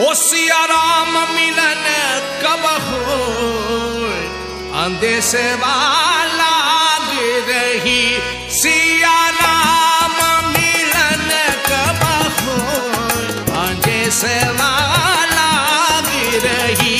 ओ सिया राम मिलन कब हो अंदेश वाला रही सिया राम मिलन कब हो अंदेश वाला रही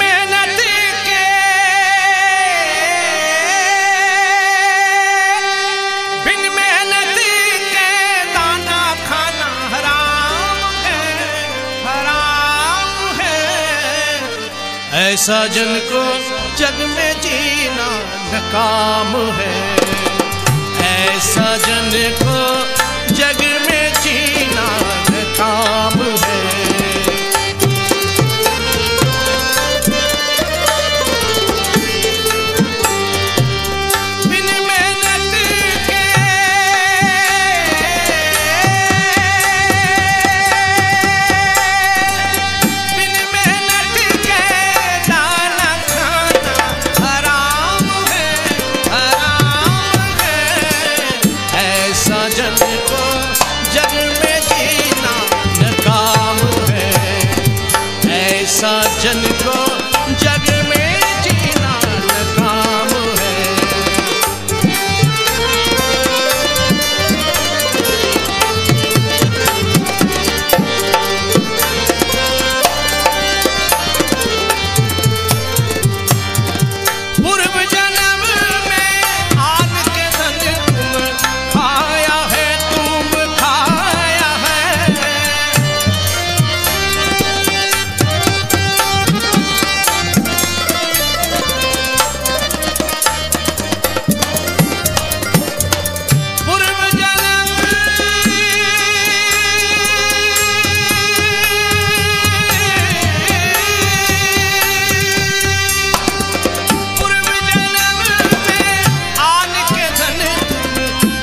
मेहनत के बिन मेहनत के दाना खाना हराम है। ऐसा जन को जग में जीना नकाम है। ऐसा जन को जग में जीना नकाम है। बिन मेहनत के बिन मेहनत के दाना खाना हराम है, हराम है। ऐसा जन को जग में जीना नकाम है। ऐसा जन को जग में जीना नकाम है। पूर्व जन्म में आन के धन तुम खाया है, तुम खाया है। पूर्व जन्म पूर्व जन्म में आन के धन तुम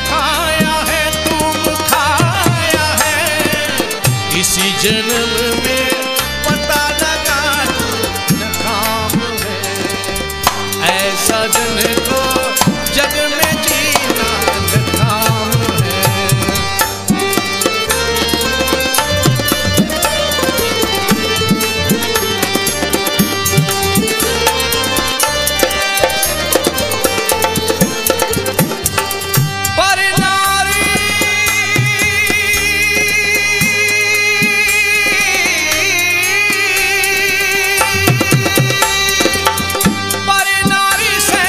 खाया है, तुम खाया है। इसी जन्म में पता लगा नकाम है। ऐसा जन को जग में जीना नकाम है। पर नारी पर नारी से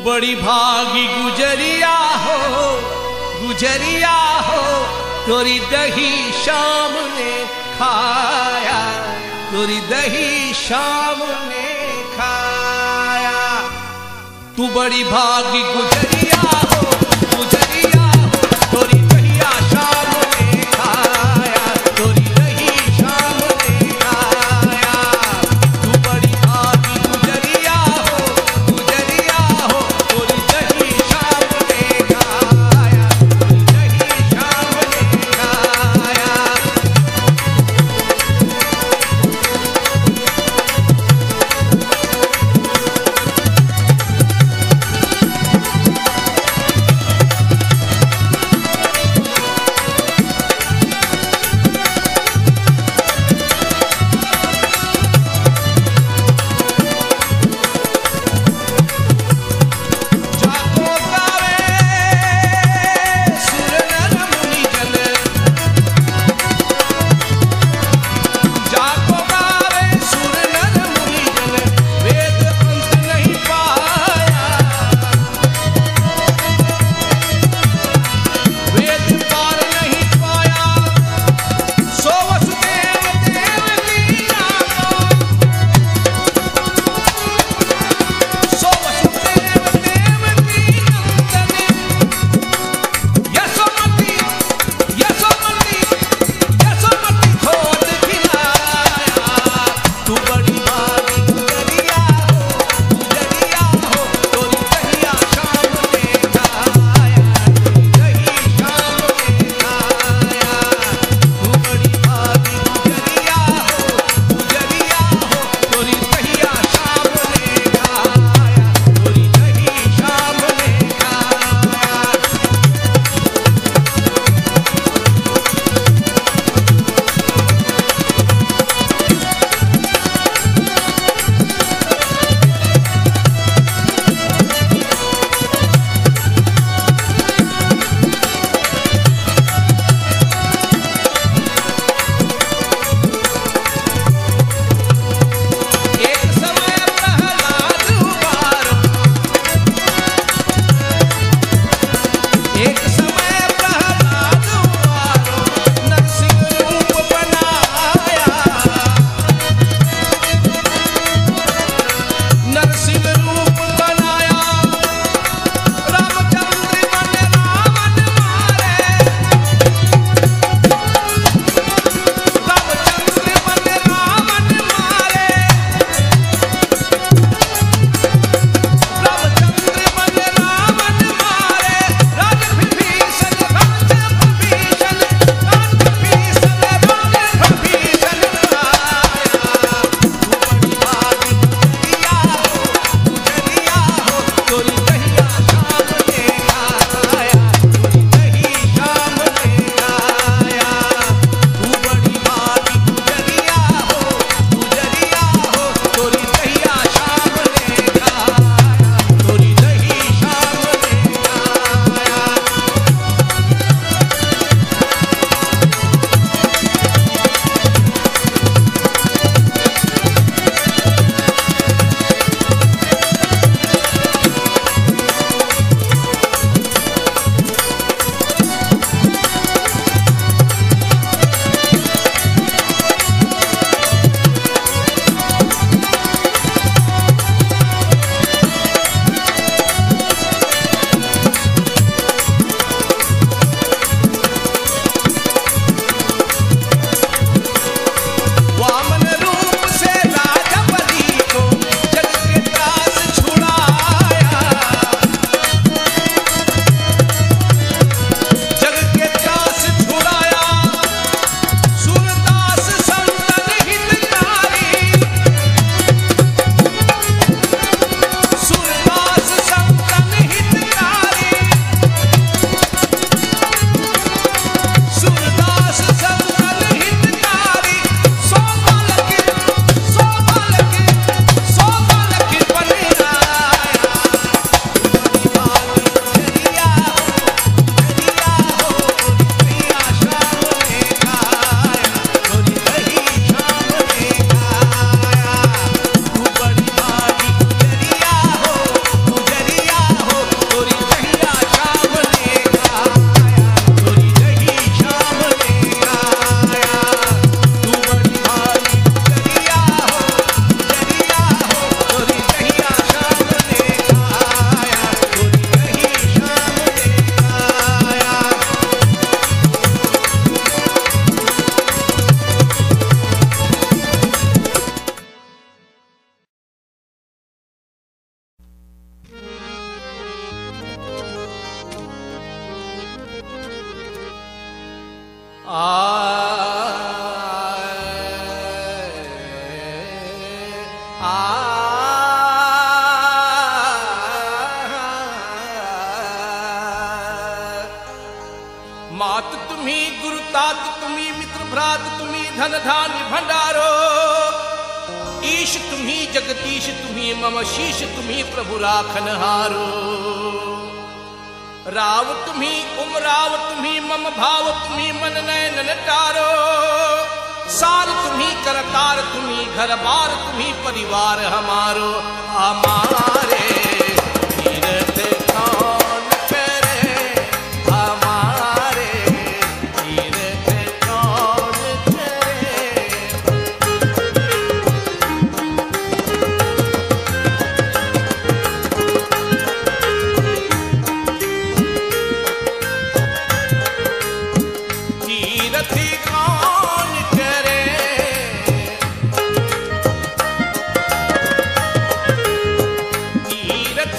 बड़ी भागी गुजरिया हो, गुजरिया हो, तोरी दही शाम ने खाया, तोरी दही शाम ने खाया। तू बड़ी भागी गुजरिया हो, गुजरिया हो, तोरी दहिया शाम ने खाया, तोरी दही शाम ने खाया। तू बड़ी भागी गुजरिया हो, गुजरिया हो, तोरी दही शाम ने खाया, तोरी दही शाम ने खाया। मात तुम्ही गुरु तात तुम्ही मित्र भ्रात तुम्ही धन धान्य भंडारो ईश तुम्ही जगदीश तुम्ही मम शीश तुम्ही प्रभु राखन हारो राव तुम्ही उमराव तुम्ही मम भाव तुम्ही मन नयन टारो सार तुम्ही करतार तुम्ही घर बार तुम्ही परिवार हमारो हमारे तीरथ कौन करे हमारे तीरथ कौन करे तीरथ कौन करे तीरथ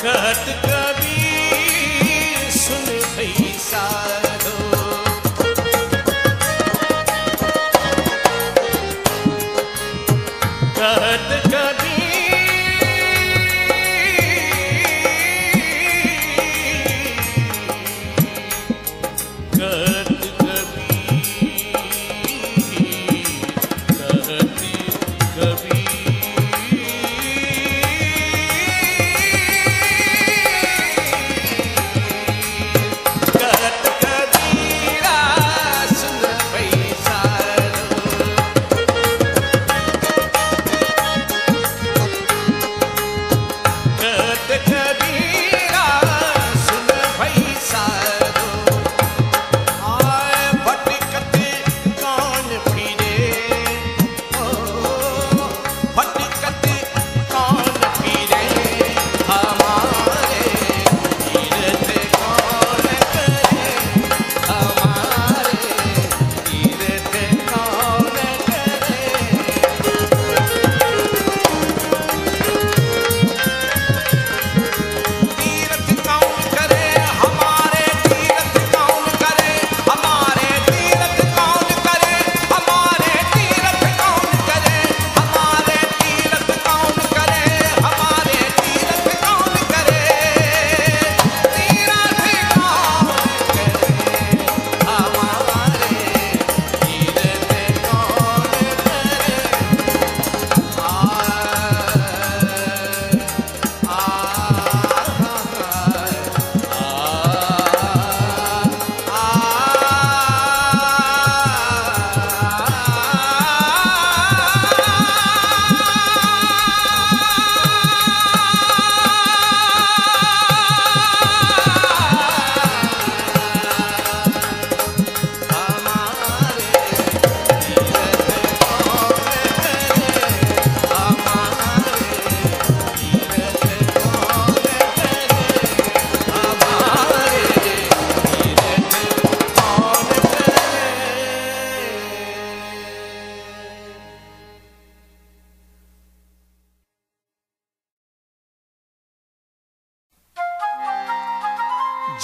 कहत कबीर सुन भई साधो। कहत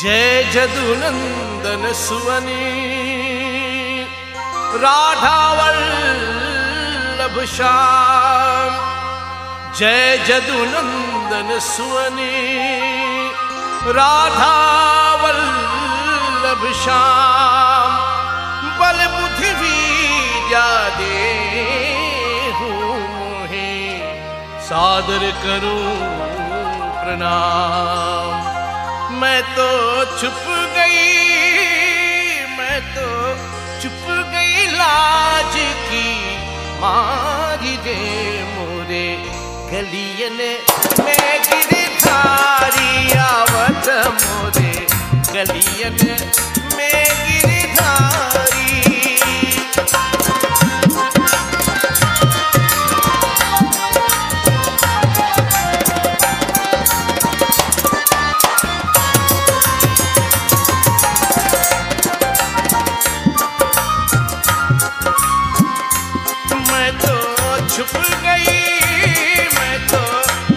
जय जदुनंदन सुवनी राधा वल्लभ श्याम। जय जदुनंदन सुवनी राधा वल्लभ श्याम। बल बुद्धि विद्या देहु मोहे सादर करूं प्रणाम। मैं तो छुप गई लाज की मारी रे मोरे गलियन में गिरधारी आवत मोरे गलियन में गिरधारी।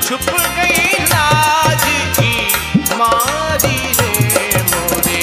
छुप गई लाज की मारी रे मोरे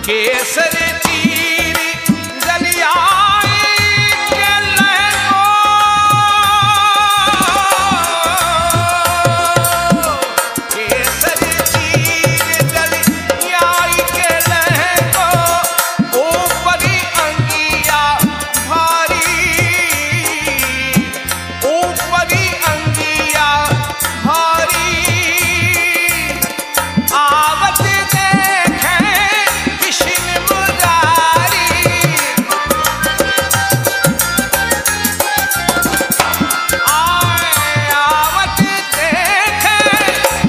केसर तीर गलियाई के लहको, केसर तीर गलियाई के लहको, ऊपरी अंगिया भारी, ऊपरी अंगिया भारी, आवत देखे कृष्ण मुरारी, आवत देखे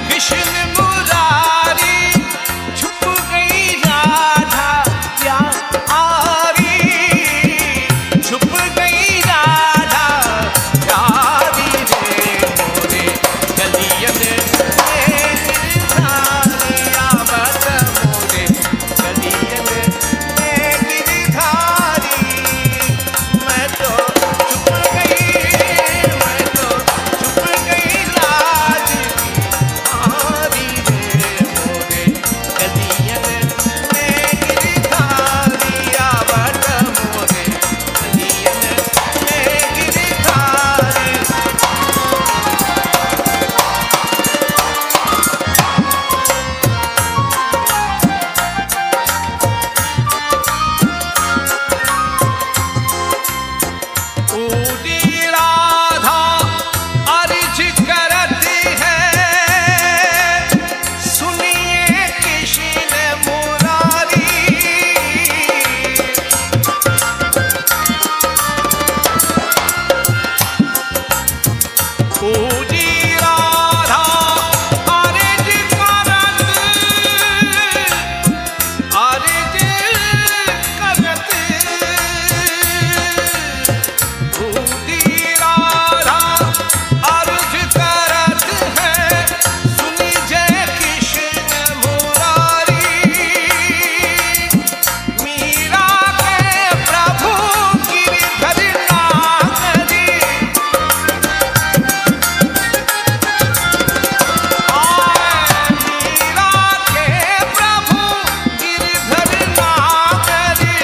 कृष्ण मुरारी, छुप गई राधा प्यारी, छुप गई राधा प्यारी रे मोरे गलियन में गिरधारी, आवत मोरे गलियन में गिरधारी, मैं तो छुप गई, मैं तो छुप गई लाज की मारी रे मोरे गलियन में गिरधारी, आवत मोरे गलियन में गिरधारी। पूरी राधा अर्ज करती है, सुनिए कृष्ण मुरारी, पूरी राधा अर्ज करत, अर्ज करत, पूरी राधा अर्ज करत है, सुनी जय कृष्ण मुरारी, मीरा के प्रभु गिरधर नागरी, मीरा के प्रभु गिरधर नागरी,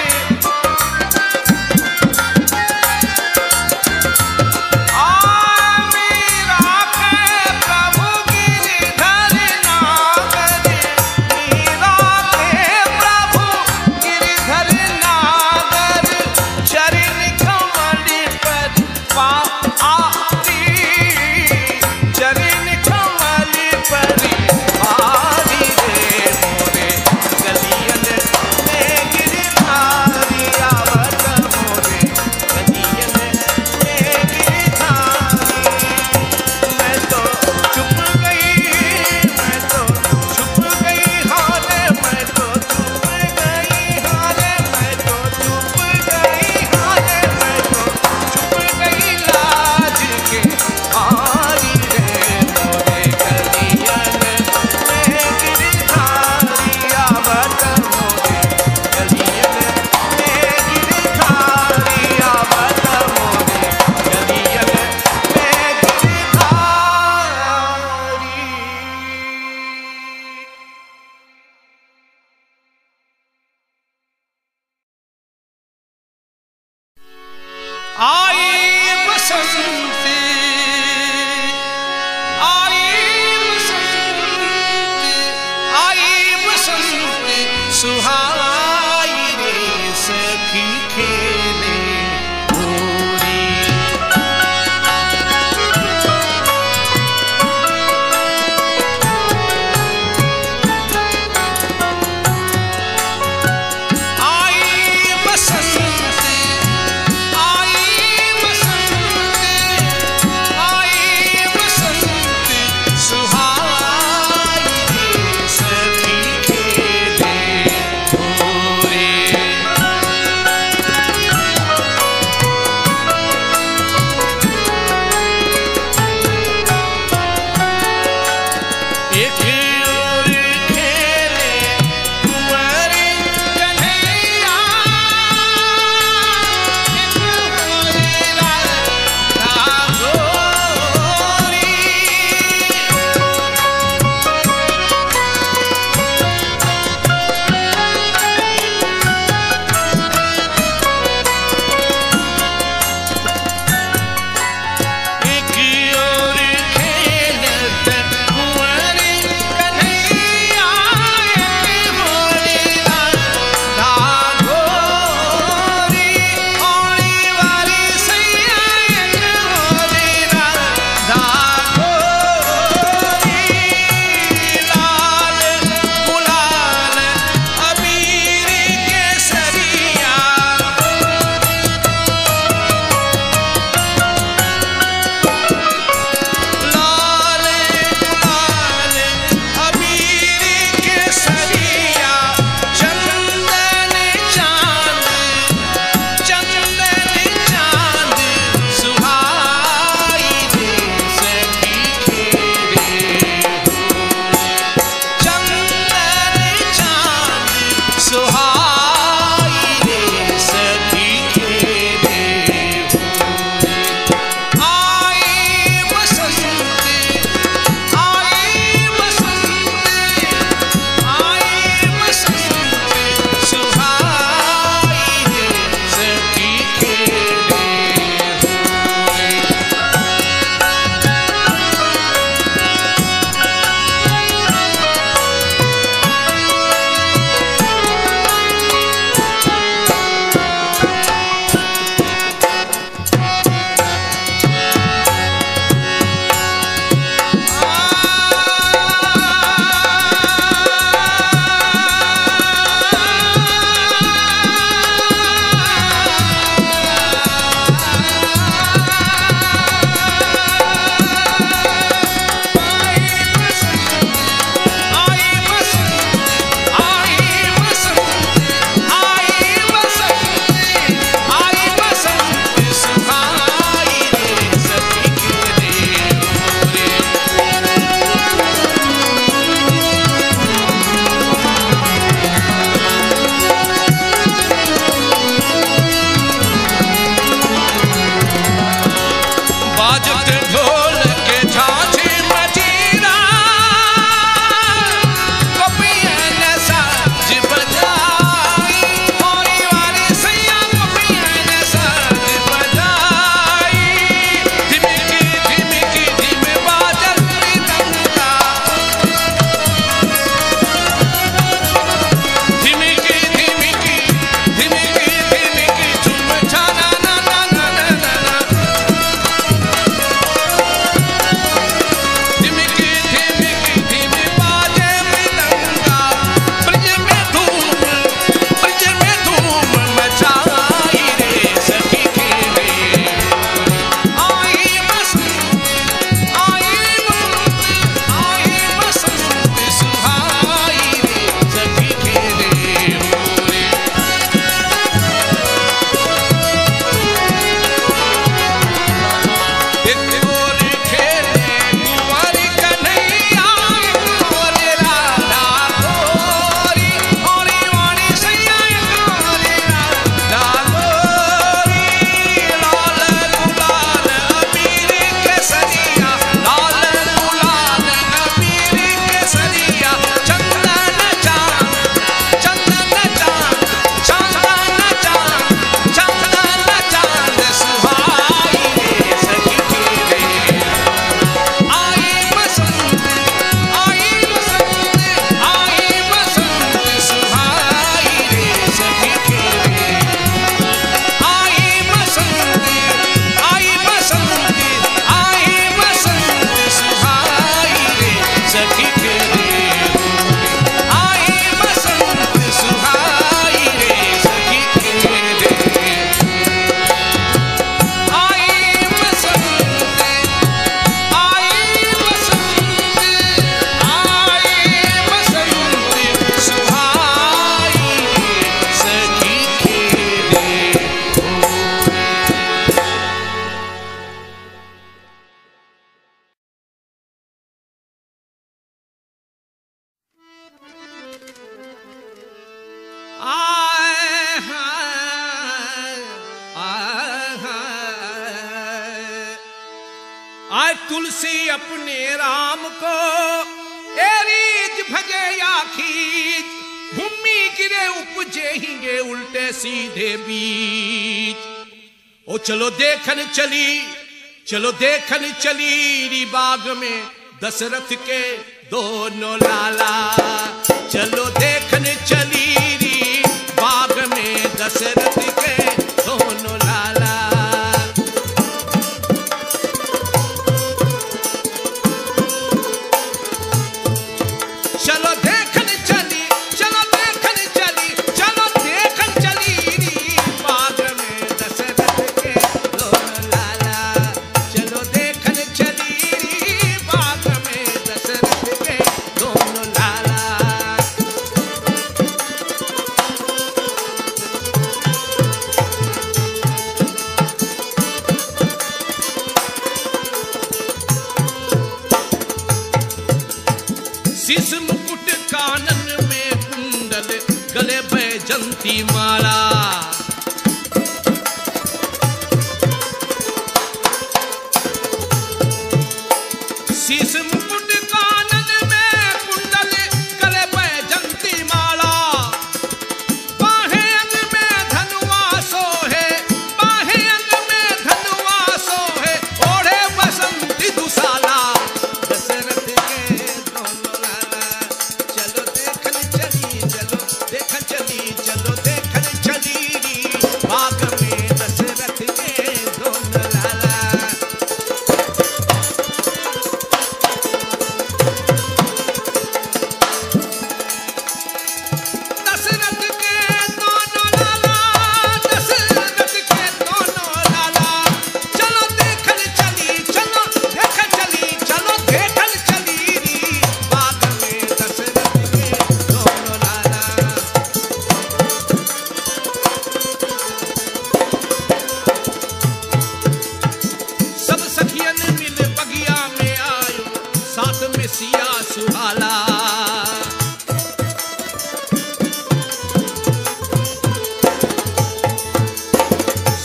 मीरा के प्रभु गिरधर नागरी, मीरा के प्रभु गिरधर नागर, चरण कमल पर पारी, चरण कमल पर पारी रे मोरे गलियन में गिरधारी, आवत मोरे गलियन में गिरधारी, मैं तो छुप गई, मैं तो छुप गई हारे, मैं तो छुप गई हारे, मैं तो छुप गई हारे, मैं तो छुप गई लाज के मारी रे मोरे गलियन में गिरधारी, आवत मोरे गलियन में गिरधारी, आवत मोरे गलियन में गिरधारी। आई बसंत, आई बसंत, आई बसंत सुहाई रे सखी खेले होरी, आई बसंत, आई सुहाई रे सखी खेले आई बसंत सुहाई रे सखी खेले आज तुलसी अपने राम को एरीज भजे या खींच, भूमि गिरे उपजे हिंगे उल्टे सीधे बीच। ओ चलो देखन चली री बाग में दशरथ के दोनों लाला। चलो देखन चली री बाग में दशरथ के दोनों लाला। चलो देखन चली री बाग में दशरथ के दोनों लाला। चलो देखन चली री बाग में दशरथ के दोनों लाला। जंती माला। शीश मुकुट कानन में कुंडल, गले पे जंती माला। बाहें अंग में धनुआ सोहे, बाहें अंग में धनुआ सोहे, ओढ़े बसंती दुशाला। दशरथ के दोनों लाला, चलो देखन चली, चलो देखन चली, चलो देखन चली री, बाग में दशरथ के दोनों लाला। सिया सुहाना।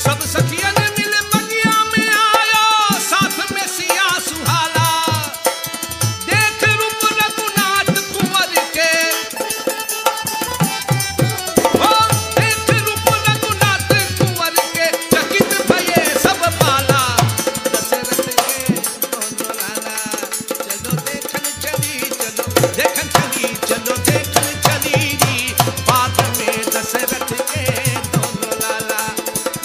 सब सखियन मिल बगिया में आयो, साथ में सिया सुहाना। देख रूप रघुनाथ कुंवर के, ओ देख रूप रघुनाथ कुंवर के, चकित भये सब बाला। दशरथ के दोनों लाला, चलो देखन चली, चलो देखन चली, चलो देखन चली री, बाग में दशरथ के दोनों लाला।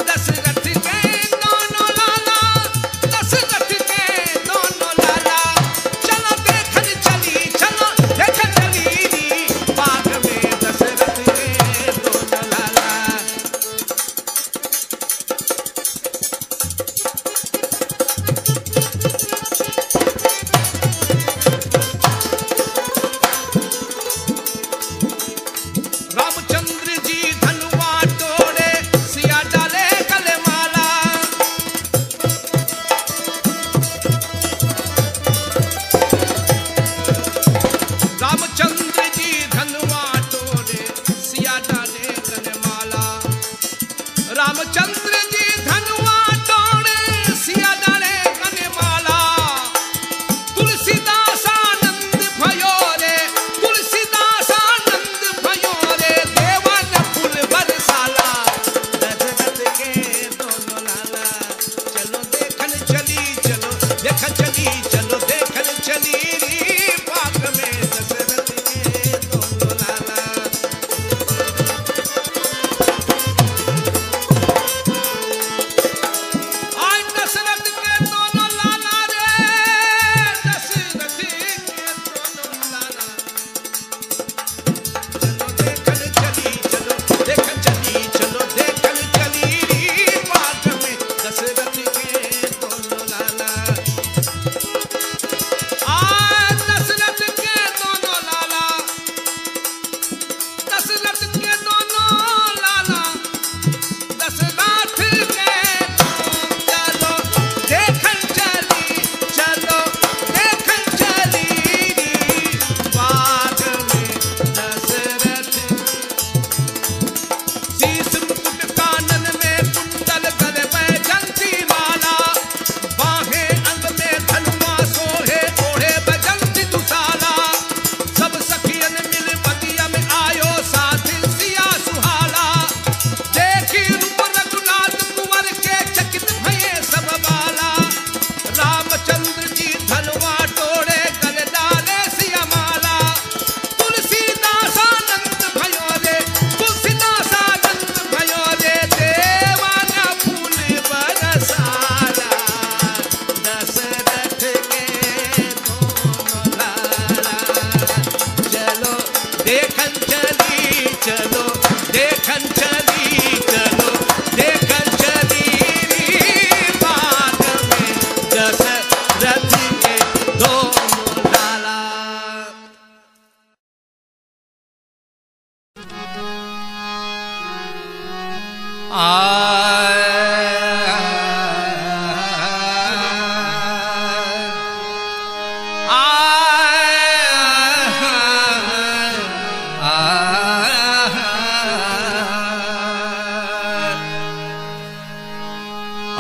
दशरथ के दोनों लाला, दशरथ के दोनों लाला, चलो देखन चली, चलो देखन चली री, बाग में दशरथ के दोनों लाला। रामचंद्र जी धनुआ तोड़े, सिया डाले गले माला। रामचंद्र जी धनुआ तोड़े, सिया डाले गले माला। रामचंद्र जी धनुआ तोड़े, सिया डाले गले माला। तुलसीदास आनंद भयो रे, तुलसीदास आनंद भयो रे, देवन फूल बरसाला। दशरथ के दोनों लाला, चलो देखन चली, चलो देखन चली, चलो देखन चली री, बाग में दशरथ के दोनों लाला। आज दशरथ के दोनों लाला रे, दशरथ के दोनों लाला। चलो देखन चली, चलो देखन चली, चलो देखन चली री, बाग में दशरथ के दोनों लाला। आज दशरथ के दोनों लाला, दशरथ के दोनों लाला, दशरथ के चलो देखन चली, चलो देखन चली री, बाग में दशरथ। शीश मुकुट कानन में कुंडल, गले पे जंती माला। बाहें अंग में धनुआ सोहे, ओढ़े बजंती दुशाला। सब सखियन मिल बगिया में आयो, साथ सिया सुहाना। देखी रूप रघुनाथ कुंवर के, चकित भये सब बाला। रामचंद्र जी धनुआ तोड़े, गले डाले सिया माला। तुलसीदास आनंद भयो रे, तुलसीदास आनंद भयो रे, देवन फूल बरसाला। दशरथ के दोनों लाला, चलो देखन चली, चलो देखन चली, चलो देखन चली री, बाग में दशरथ के दोनों लाला।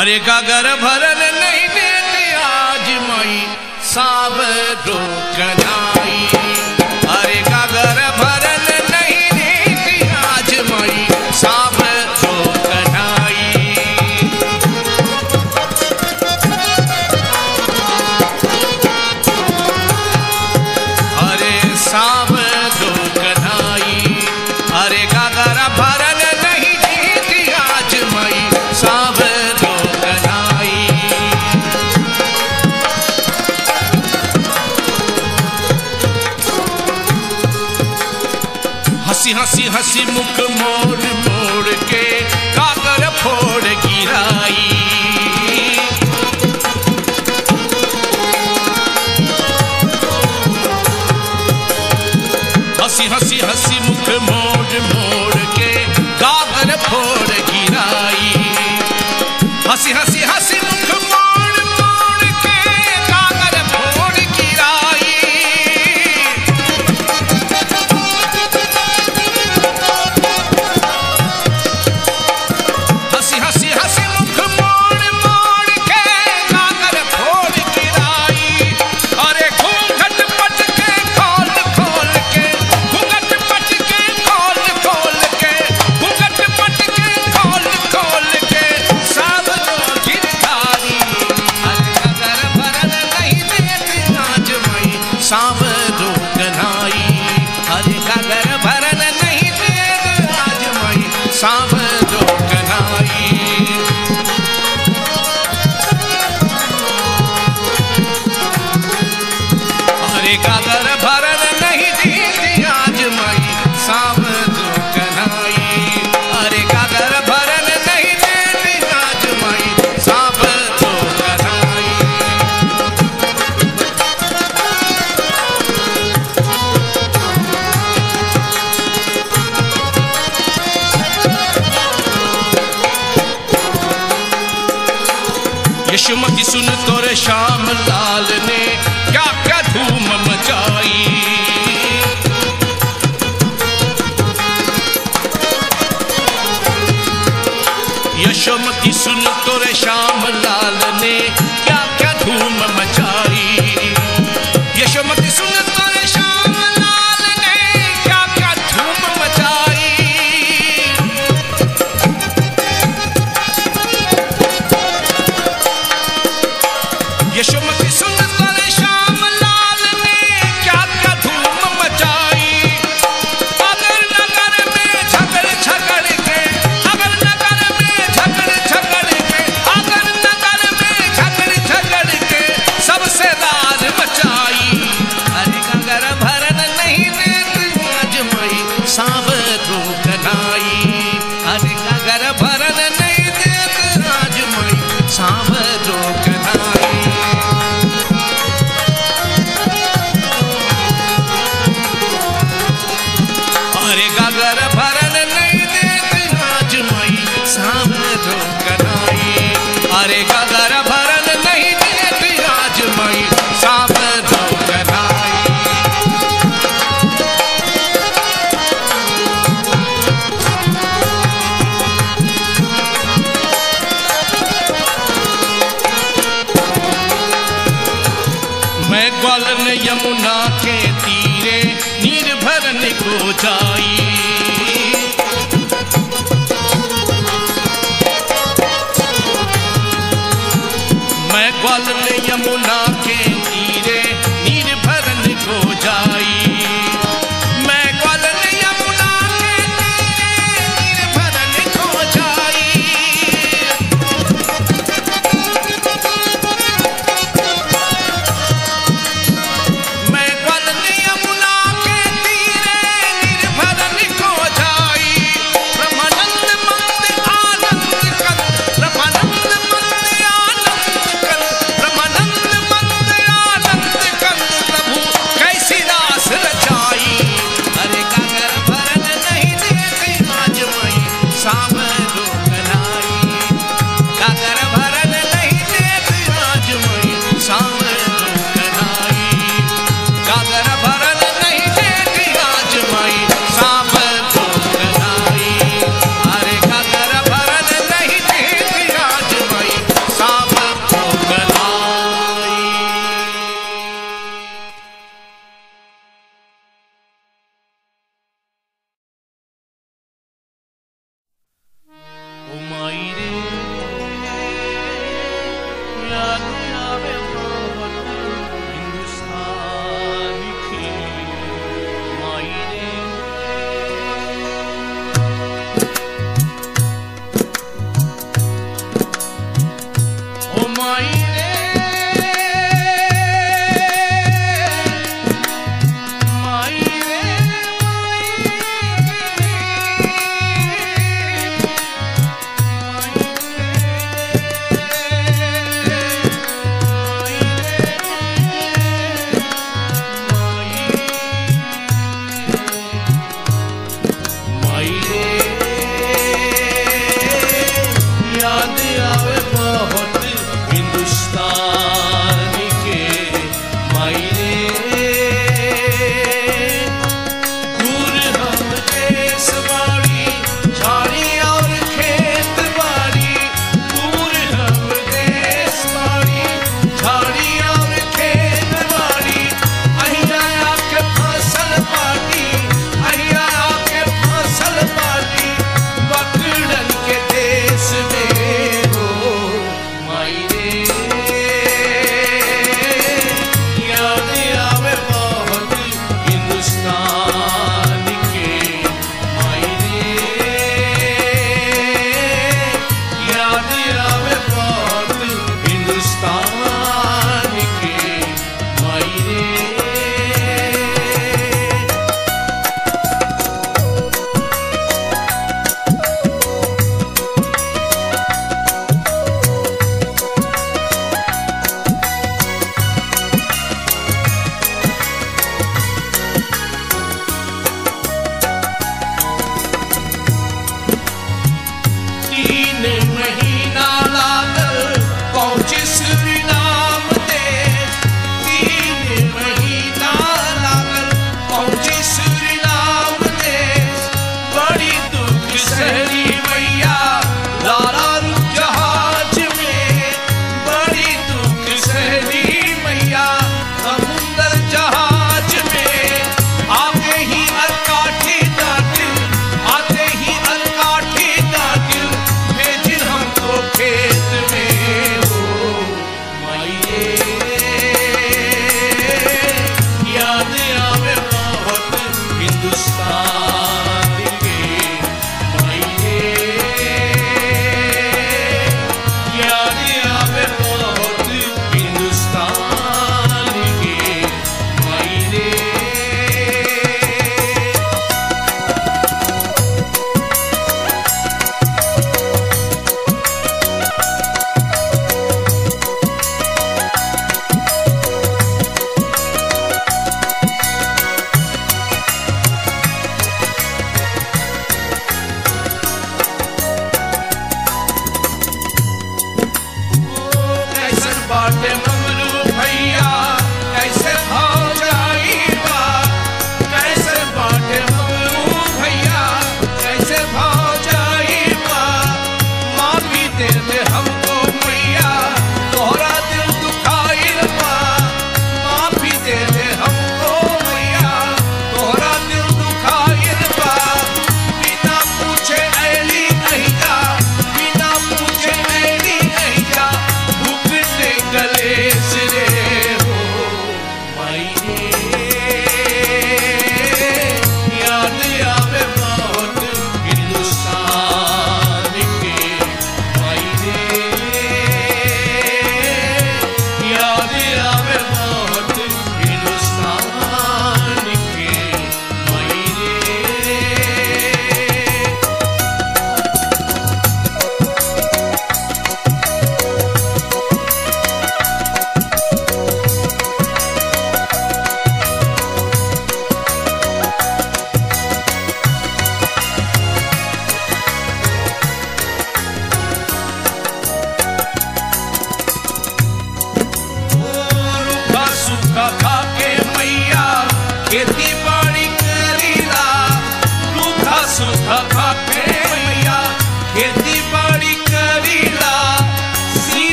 अरे गागर भरन नहीं देती आज मई सावरो कनाई। अरे गागर भरन नहीं देती आज मई सावरो कनाई। अरे सावरो कनाई। अरे गागर भरन नहीं देती आज मई सावरो कनाई। हंसी हंसी हंसी मुख मोड़ मोड़ के गागर फोड़ गिराई। हंसी हंसी हंसी मुख मोड़ मोड़ के गागर फोड़ गिराई। हंसी हंसी हंसी मुख मोड़ मोड़ के गागर फोड़ गिराई। हंसी हंसी हंसी मुख मोड़ मोड़ के गागर फोड़ गिराई। अरे घूंघट पट के खोल खोल के घूंघट पट के खोल खोल के घूंघट पट के खोल खोल के सावरो गिरधारी। अरे गागर भरन नहीं देती आज मई सावरो कनाई। अरे गागर भरन नहीं देती आज मई सावरो कनाई। अरे गागर भरन नहीं देती आज मई सावरो कनाई। अरे गागर भरन नहीं देती आज मई सावरो कनाई। यशोमती सुन तोरे श्याम लाल ने क्या क्या धूम मचाई। यशोमती सुन तोरे श्याम लाल ने क्या क्या धूम मचाई। यशोमती सुन तोरे श्याम लाल ने क्या क्या धूम मचाई। यशोमती सुन तोरे श्याम लाल ने क्या क्या धूम मचाई। अगर नगर में झगड़ झगड़ के अगर नगर में झगड़ झगड़ के अगर नगर में झगड़ झगड़ के सबसे दार मचाई। अरे गागर भरन नहीं देती आज मई सावरो कनाई। अरे गागर भरन नहीं देती आज मई सावरो कनाई। अरे गागर भरन नहीं देती आज मई सावरो कनाई। अरे गागर भरन नहीं देती आज मई सावरो कनाई। मैं ग्वालन यमुना के तीरे नीर भरन को जाई। मैं ग्वालन यमुना के तीरे नीर भरन को जाई। मैं ग्वालन यमुना के तीरे नीर भरन को जाई। मैं ग्वालन यमुना के तीरे नीर भरन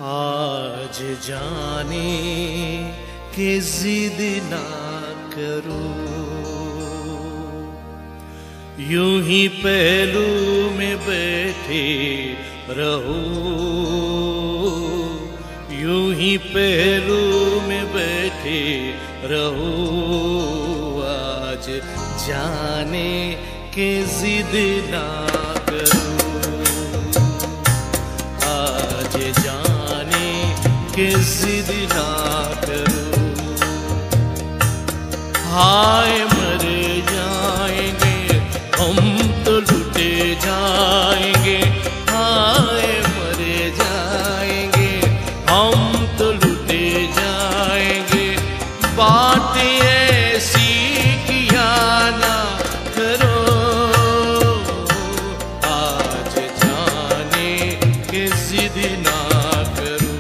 आज जाने के जिद ना करो, यूं ही पहलू में बैठे रहो, यूं ही पहलू में बैठे रहो। आज जाने के जिद ना करो, आज जाने के जिद ना करो। हाय मर जाएंगे हम तो लुटे जाएंगे, हाय मर जाएंगे हम तो लुटे जाएंगे। बात ऐसी किया ना करो, आज जाने के जिद ना करो,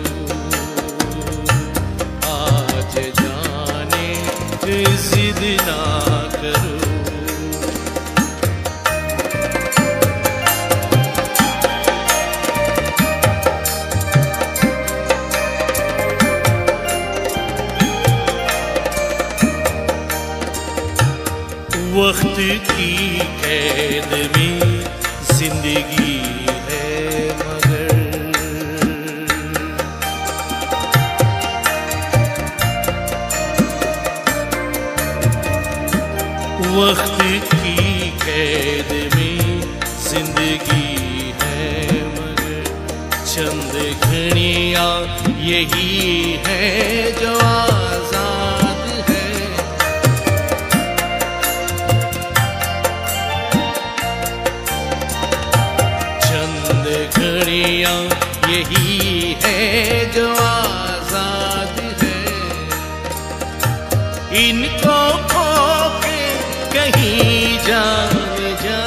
आज जाने के जिद ना करो। वक्त की कैद में जिंदगी है मगर, वक्त की कैद में जिंदगी है मगर। चंद घड़ियां यही है जो आजाद है, घड़ियां यही है जो आजाद है। इनको खो के कहीं जान जा,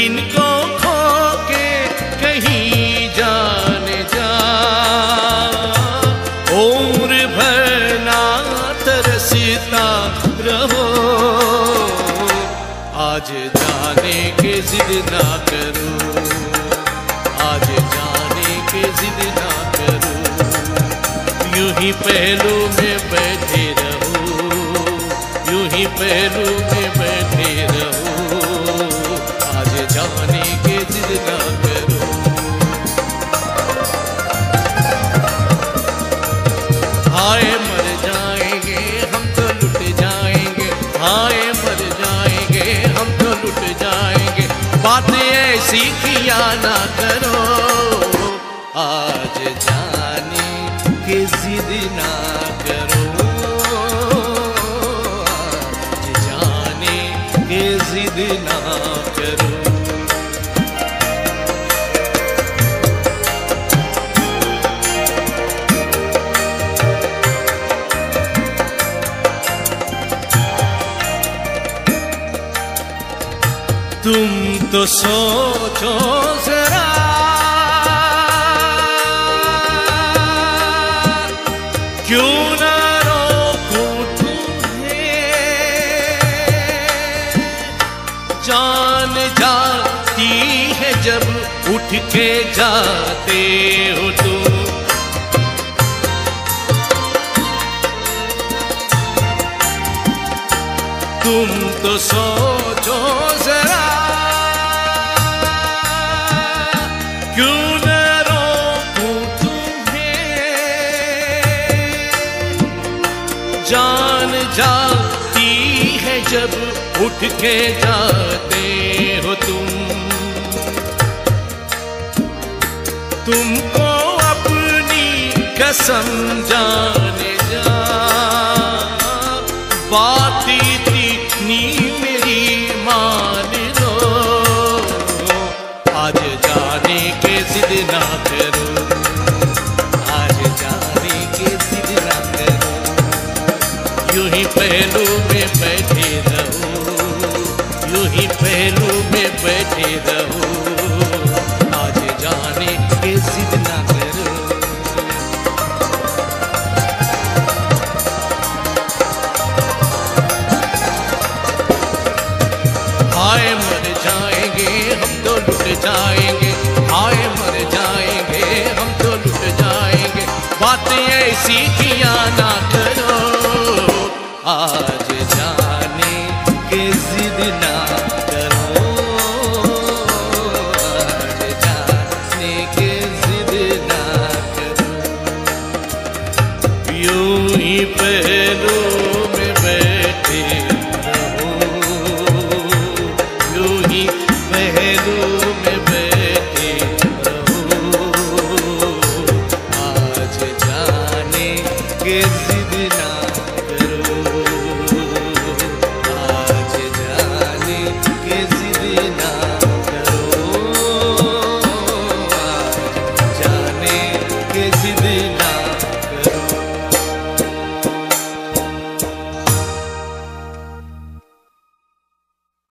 इनको खो के कहीं जान जा। उम्र भर ना तरसता रहो, आज जाने के जिद ना करो, आज जाने के जिद ना करो। यूं ही पहलू में बैठे रहो, यूं ही पहलू में बैठे रहो। आज जाने के जिद ना करो। हाय मर जाएंगे हम तो लुट जाएंगे, हाय मर जाएंगे हम तो लुट जाएंगे। बात ऐसी किया ना करो, आज जाने के जिद ना करो, आज जाने के जिद ना करो। तुम तो सोचो जरा, क्यों ना रोकूं तुम्हें। जान जाती है जब उठ के जाते हो तुम, तुम तो सोचो जरा, क्यों न रोकूं तुम्हें। जान जाती है जब उठ के जाते हो तुम, तुमको अपनी कसम जाने जा। बात इतनी मेरी मान लो, आज जाने के जिद ना करो, आज जाने के जिद ना करो। यूं ही पहलू में बैठे रहो, यूं ही पहलू में बैठे रहो। आज जाने के जिद ना करो। हाय मर जाएंगे हम तो लुट जाएंगे,